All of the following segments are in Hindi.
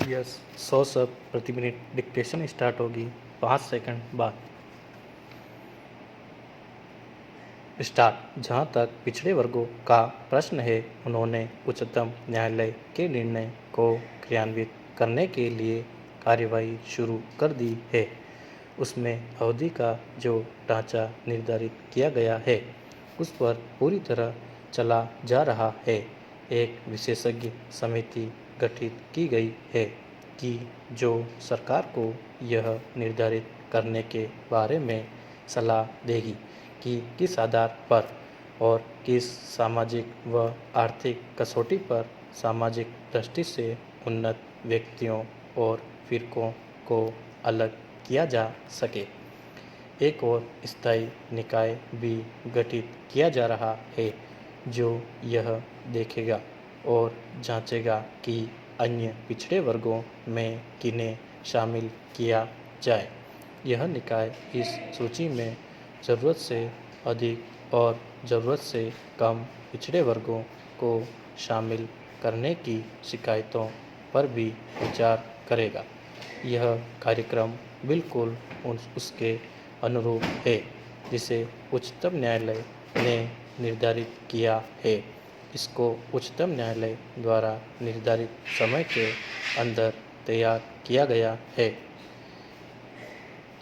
यस 100 शब्द प्रति मिनट डिक्टेशन स्टार्ट होगी 5 सेकंड बाद। स्टार्ट। जहां तक पिछड़े वर्गों का प्रश्न है, उन्होंने उच्चतम न्यायालय के निर्णय को क्रियान्वित करने के लिए कार्यवाही शुरू कर दी है। उसमें अवधि का जो ढांचा निर्धारित किया गया है, उस पर पूरी तरह चला जा रहा है। एक विशेषज्ञ समिति गठित की गई है कि जो सरकार को यह निर्धारित करने के बारे में सलाह देगी कि किस आधार पर और किस सामाजिक व आर्थिक कसौटी पर सामाजिक दृष्टि से उन्नत व्यक्तियों और फिरकों को अलग किया जा सके। एक और स्थायी निकाय भी गठित किया जा रहा है जो यह देखेगा और जांचेगा कि अन्य पिछड़े वर्गों में किन्हें शामिल किया जाए। यह निकाय इस सूची में ज़रूरत से अधिक और ज़रूरत से कम पिछड़े वर्गों को शामिल करने की शिकायतों पर भी विचार करेगा। यह कार्यक्रम बिल्कुल उसके अनुरूप है जिसे उच्चतम न्यायालय ने निर्धारित किया है। इसको उच्चतम न्यायालय द्वारा निर्धारित समय के अंदर तैयार किया गया है।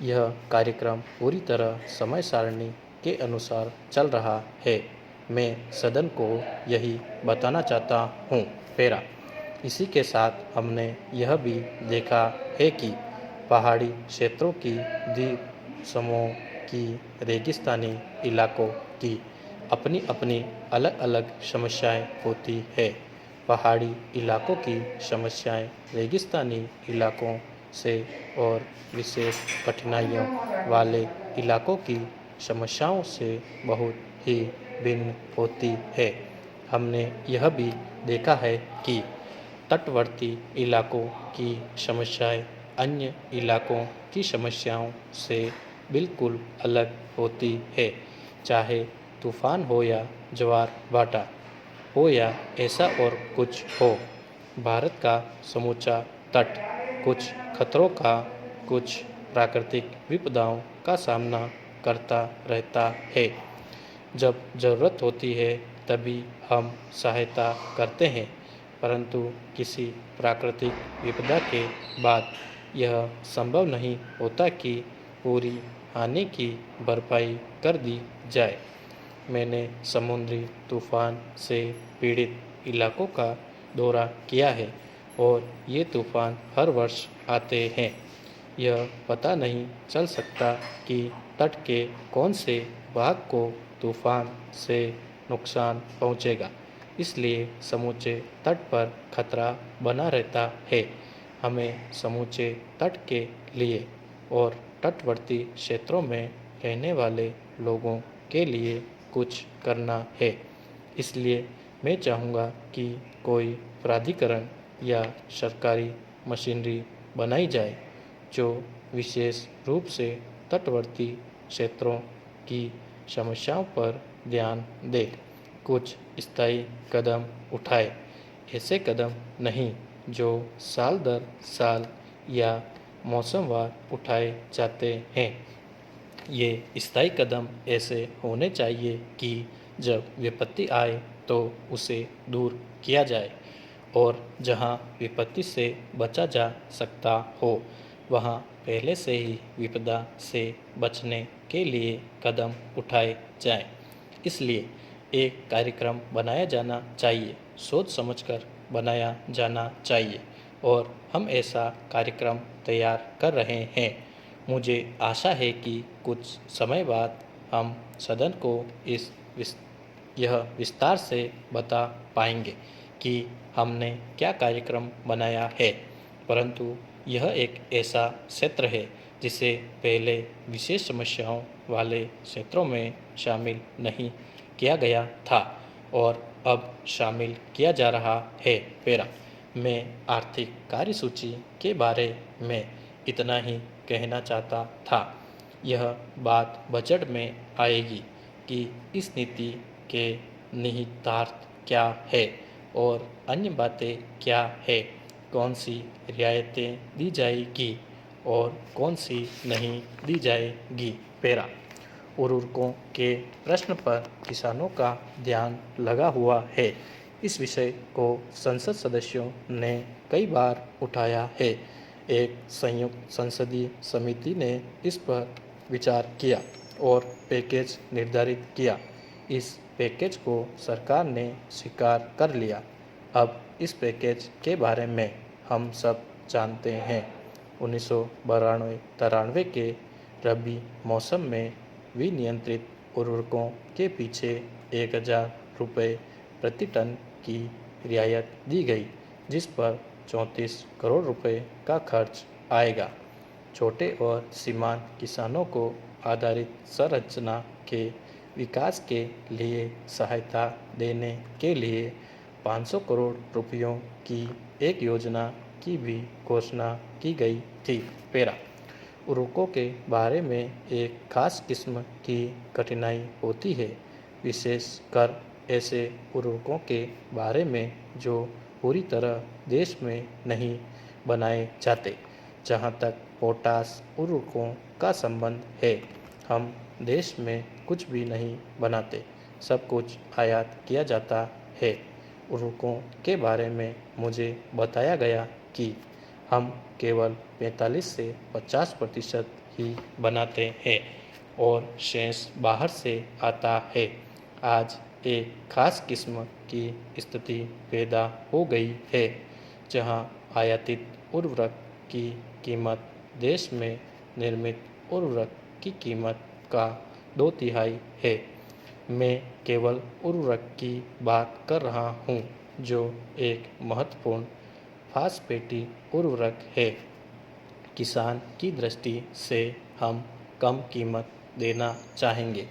यह कार्यक्रम पूरी तरह समय सारणी के अनुसार चल रहा है। मैं सदन को यही बताना चाहता हूँ। पैरा। इसी के साथ हमने यह भी देखा है कि पहाड़ी क्षेत्रों की द्वीप समूह की रेगिस्तानी इलाकों की अपनी अपनी अलग अलग समस्याएं होती है। पहाड़ी इलाकों की समस्याएं रेगिस्तानी इलाकों से और विशेष कठिनाइयों वाले इलाकों की समस्याओं से बहुत ही भिन्न होती है। हमने यह भी देखा है कि तटवर्ती इलाकों की समस्याएं अन्य इलाकों की समस्याओं से बिल्कुल अलग होती है, चाहे तूफान हो या ज्वार भाटा हो या ऐसा और कुछ हो। भारत का समूचा तट कुछ खतरों का, कुछ प्राकृतिक विपदाओं का सामना करता रहता है। जब ज़रूरत होती है तभी हम सहायता करते हैं, परंतु किसी प्राकृतिक विपदा के बाद यह संभव नहीं होता कि पूरी हानि की भरपाई कर दी जाए। मैंने समुद्री तूफान से पीड़ित इलाकों का दौरा किया है और ये तूफान हर वर्ष आते हैं। यह पता नहीं चल सकता कि तट के कौन से भाग को तूफान से नुकसान पहुंचेगा, इसलिए समूचे तट पर खतरा बना रहता है। हमें समूचे तट के लिए और तटवर्ती क्षेत्रों में रहने वाले लोगों के लिए कुछ करना है। इसलिए मैं चाहूँगा कि कोई प्राधिकरण या सरकारी मशीनरी बनाई जाए जो विशेष रूप से तटवर्ती क्षेत्रों की समस्याओं पर ध्यान दे, कुछ स्थायी कदम उठाए। ऐसे कदम नहीं जो साल दर साल या मौसमवार उठाए जाते हैं। ये स्थायी कदम ऐसे होने चाहिए कि जब विपत्ति आए तो उसे दूर किया जाए और जहां विपत्ति से बचा जा सकता हो, वहां पहले से ही विपदा से बचने के लिए कदम उठाए जाएं। इसलिए एक कार्यक्रम बनाया जाना चाहिए, सोच समझकर बनाया जाना चाहिए और हम ऐसा कार्यक्रम तैयार कर रहे हैं। मुझे आशा है कि कुछ समय बाद हम सदन को यह विस्तार से बता पाएंगे कि हमने क्या कार्यक्रम बनाया है, परंतु यह एक ऐसा क्षेत्र है जिसे पहले विशेष समस्याओं वाले क्षेत्रों में शामिल नहीं किया गया था और अब शामिल किया जा रहा है। पैरा। मैं आर्थिक कार्यसूची के बारे में इतना ही कहना चाहता था। यह बात बजट में आएगी कि इस नीति के निहितार्थ क्या है और अन्य बातें क्या है। कौन सी रियायतें दी जाएगी और कौन सी नहीं दी जाएगी। पेरा। उर्वरकों के प्रश्न पर किसानों का ध्यान लगा हुआ है। इस विषय को संसद सदस्यों ने कई बार उठाया है। एक संयुक्त संसदीय समिति ने इस पर विचार किया और पैकेज निर्धारित किया। इस पैकेज को सरकार ने स्वीकार कर लिया। अब इस पैकेज के बारे में हम सब जानते हैं। 1992-93 के रबी मौसम में विनियंत्रित उर्वरकों के पीछे 1000 रुपये प्रति टन की रियायत दी गई, जिस पर 34 करोड़ रुपए का खर्च आएगा। छोटे और सीमांत किसानों को आधारित संरचना के विकास के लिए सहायता देने के लिए 500 करोड़ रुपयों की एक योजना की भी घोषणा की गई थी। पेरा। उर्वरकों के बारे में एक खास किस्म की कठिनाई होती है, विशेषकर ऐसे उर्वरकों के बारे में जो पूरी तरह देश में नहीं बनाए जाते। जहाँ तक पोटाश उर्वरकों का संबंध है, हम देश में कुछ भी नहीं बनाते, सब कुछ आयात किया जाता है। उर्वरकों के बारे में मुझे बताया गया कि हम केवल 45 से 50% ही बनाते हैं और शेष बाहर से आता है। आज एक खास किस्म की स्थिति पैदा हो गई है, जहां आयातित उर्वरक की कीमत देश में निर्मित उर्वरक की कीमत का 2/3 है। मैं केवल उर्वरक की बात कर रहा हूं, जो एक महत्वपूर्ण फास्फेटी उर्वरक है। किसान की दृष्टि से हम कम कीमत देना चाहेंगे।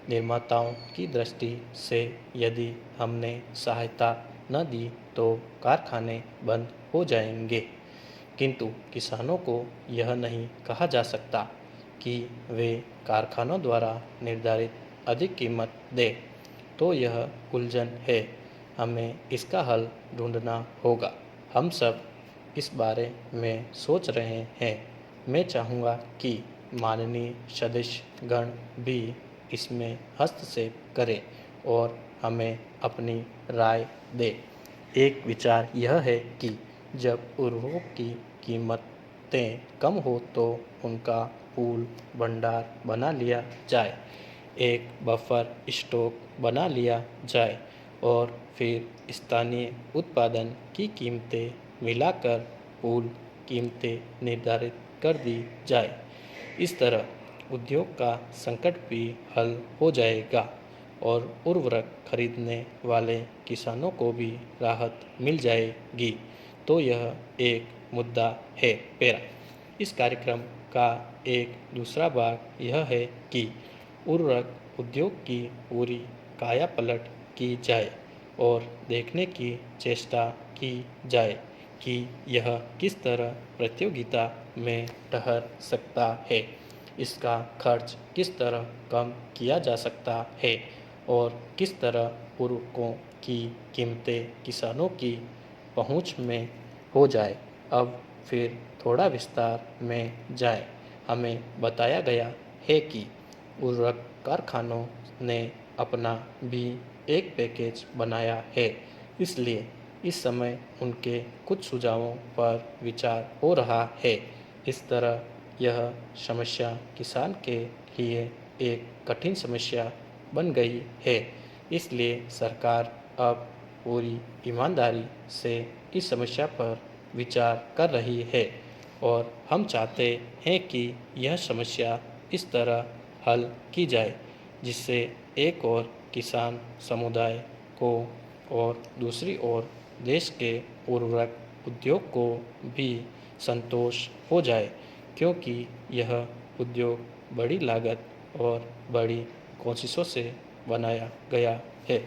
निर्माताओं की दृष्टि से यदि हमने सहायता न दी तो कारखाने बंद हो जाएंगे। किंतु किसानों को यह नहीं कहा जा सकता कि वे कारखानों द्वारा निर्धारित अधिक कीमत दें। तो यह उलझन है। हमें इसका हल ढूंढना होगा। हम सब इस बारे में सोच रहे हैं। मैं चाहूँगा कि माननीय सदस्य गण भी इसमें हस्तक्षेप करें और हमें अपनी राय दें। एक विचार यह है कि जब उर्वरकों की कीमतें कम हो तो उनका पूल भंडार बना लिया जाए, एक बफर स्टॉक बना लिया जाए और फिर स्थानीय उत्पादन की कीमतें मिलाकर पूल कीमतें निर्धारित कर दी जाए। इस तरह उद्योग का संकट भी हल हो जाएगा और उर्वरक खरीदने वाले किसानों को भी राहत मिल जाएगी। तो यह एक मुद्दा है। पेरा। इस कार्यक्रम का एक दूसरा भाग यह है कि उर्वरक उद्योग की पूरी कायापलट की जाए और देखने की चेष्टा की जाए कि यह किस तरह प्रतियोगिता में ठहर सकता है, इसका खर्च किस तरह कम किया जा सकता है और किस तरह उर्वरकों की कीमतें किसानों की पहुंच में हो जाए। अब फिर थोड़ा विस्तार में जाए। हमें बताया गया है कि उर्वरक कारखानों ने अपना भी एक पैकेज बनाया है, इसलिए इस समय उनके कुछ सुझावों पर विचार हो रहा है। इस तरह यह समस्या किसान के लिए एक कठिन समस्या बन गई है। इसलिए सरकार अब पूरी ईमानदारी से इस समस्या पर विचार कर रही है और हम चाहते हैं कि यह समस्या इस तरह हल की जाए जिससे एक और किसान समुदाय को और दूसरी ओर देश के उर्वरक उद्योग को भी संतोष हो जाए, क्योंकि यह उद्योग बड़ी लागत और बड़ी कोशिशों से बनाया गया है।